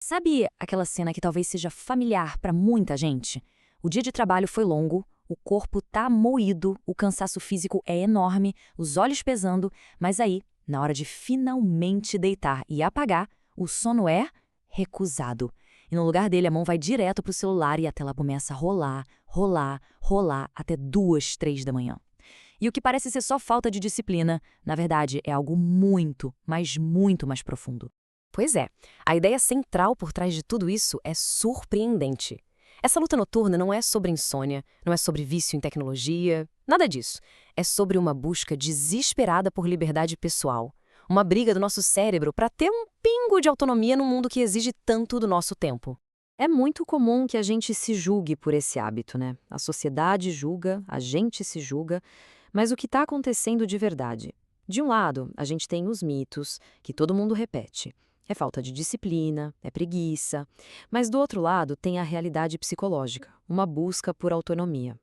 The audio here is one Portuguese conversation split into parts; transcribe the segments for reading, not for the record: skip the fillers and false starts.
Sabe aquela cena que talvez seja familiar para muita gente? O dia de trabalho foi longo, o corpo tá moído, o cansaço físico é enorme, os olhos pesando, mas aí, na hora de finalmente deitar e apagar, o sono é recusado. E no lugar dele, a mão vai direto pro celular e a tela começa a rolar, rolar, rolar até 2, 3 da manhã. E o que parece ser só falta de disciplina, na verdade, é algo muito, mas muito mais profundo. Pois é, a ideia central por trás de tudo isso é surpreendente. Essa luta noturna não é sobre insônia, não é sobre vício em tecnologia, nada disso. É sobre uma busca desesperada por liberdade pessoal, uma briga do nosso cérebro para ter um pingo de autonomia num mundo que exige tanto do nosso tempo. É muito comum que a gente se julgue por esse hábito, né? A sociedade julga, a gente se julga, mas o que está acontecendo de verdade? De um lado, a gente tem os mitos, que todo mundo repete. É falta de disciplina, é preguiça. Mas do outro lado, tem a realidade psicológica, uma busca por autonomia.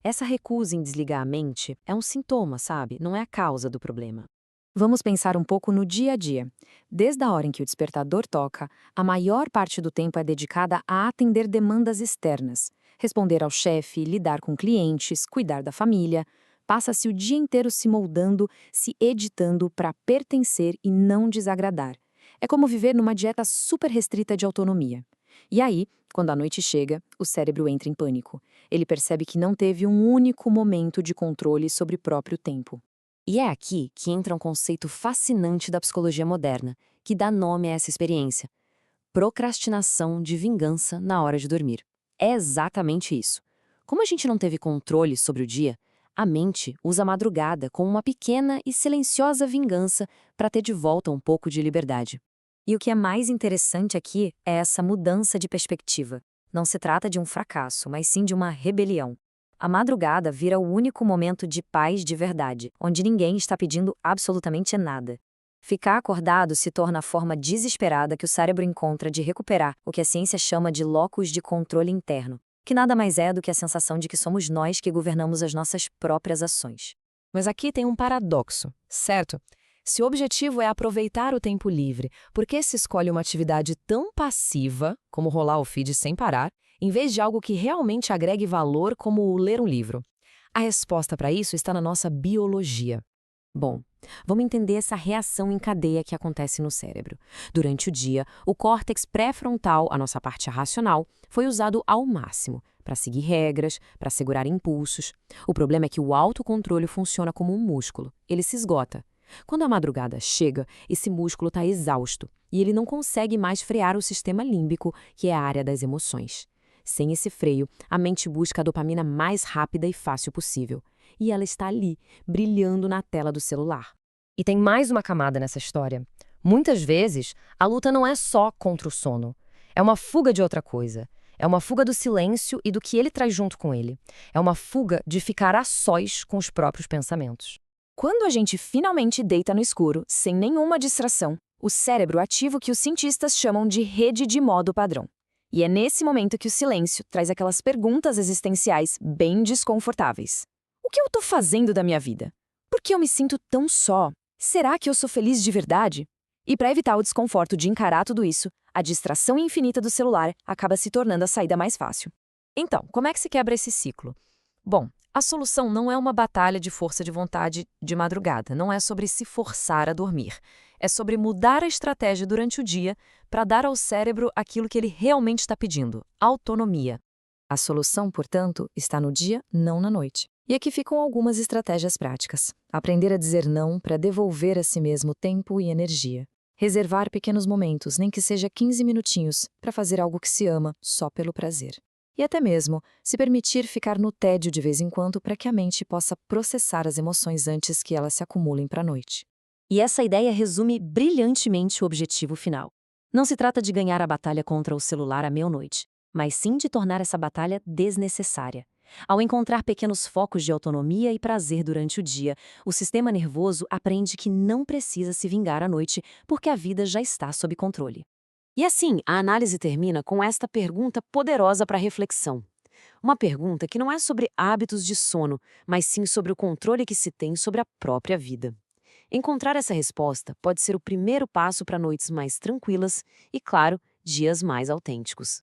Essa recusa em desligar a mente é um sintoma, sabe? Não é a causa do problema. Vamos pensar um pouco no dia a dia. Desde a hora em que o despertador toca, a maior parte do tempo é dedicada a atender demandas externas. Responder ao chefe, lidar com clientes, cuidar da família. Passa-se o dia inteiro se moldando, se editando para pertencer e não desagradar. É como viver numa dieta super restrita de autonomia. E aí, quando a noite chega, o cérebro entra em pânico. Ele percebe que não teve um único momento de controle sobre o próprio tempo. E é aqui que entra um conceito fascinante da psicologia moderna, que dá nome a essa experiência: procrastinação de vingança na hora de dormir. É exatamente isso. Como a gente não teve controle sobre o dia, a mente usa a madrugada como uma pequena e silenciosa vingança para ter de volta um pouco de liberdade. E o que é mais interessante aqui é essa mudança de perspectiva. Não se trata de um fracasso, mas sim de uma rebelião. A madrugada vira o único momento de paz de verdade, onde ninguém está pedindo absolutamente nada. Ficar acordado se torna a forma desesperada que o cérebro encontra de recuperar o que a ciência chama de locus de controle interno, que nada mais é do que a sensação de que somos nós que governamos as nossas próprias ações. Mas aqui tem um paradoxo, certo? Se o objetivo é aproveitar o tempo livre, por que se escolhe uma atividade tão passiva, como rolar o feed sem parar, em vez de algo que realmente agregue valor, como ler um livro? A resposta para isso está na nossa biologia. Bom, vamos entender essa reação em cadeia que acontece no cérebro. Durante o dia, o córtex pré-frontal, a nossa parte racional, foi usado ao máximo para seguir regras, para segurar impulsos. O problema é que o autocontrole funciona como um músculo. Ele se esgota. Quando a madrugada chega, esse músculo está exausto e ele não consegue mais frear o sistema límbico, que é a área das emoções. Sem esse freio, a mente busca a dopamina mais rápida e fácil possível. E ela está ali, brilhando na tela do celular. E tem mais uma camada nessa história. Muitas vezes, a luta não é só contra o sono. É uma fuga de outra coisa. É uma fuga do silêncio e do que ele traz junto com ele. É uma fuga de ficar a sós com os próprios pensamentos. Quando a gente finalmente deita no escuro, sem nenhuma distração, o cérebro ativa o que os cientistas chamam de rede de modo padrão. E é nesse momento que o silêncio traz aquelas perguntas existenciais bem desconfortáveis. O que eu estou fazendo da minha vida? Por que eu me sinto tão só? Será que eu sou feliz de verdade? E para evitar o desconforto de encarar tudo isso, a distração infinita do celular acaba se tornando a saída mais fácil. Então, como é que se quebra esse ciclo? Bom, a solução não é uma batalha de força de vontade de madrugada, não é sobre se forçar a dormir. É sobre mudar a estratégia durante o dia para dar ao cérebro aquilo que ele realmente está pedindo: autonomia. A solução, portanto, está no dia, não na noite. E aqui ficam algumas estratégias práticas. Aprender a dizer não para devolver a si mesmo tempo e energia. Reservar pequenos momentos, nem que seja 15 minutinhos, para fazer algo que se ama só pelo prazer. E até mesmo se permitir ficar no tédio de vez em quando para que a mente possa processar as emoções antes que elas se acumulem para a noite. E essa ideia resume brilhantemente o objetivo final. Não se trata de ganhar a batalha contra o celular à meia-noite, mas sim de tornar essa batalha desnecessária. Ao encontrar pequenos focos de autonomia e prazer durante o dia, o sistema nervoso aprende que não precisa se vingar à noite porque a vida já está sob controle. E assim, a análise termina com esta pergunta poderosa para reflexão. Uma pergunta que não é sobre hábitos de sono, mas sim sobre o controle que se tem sobre a própria vida. Encontrar essa resposta pode ser o primeiro passo para noites mais tranquilas e, claro, dias mais autênticos.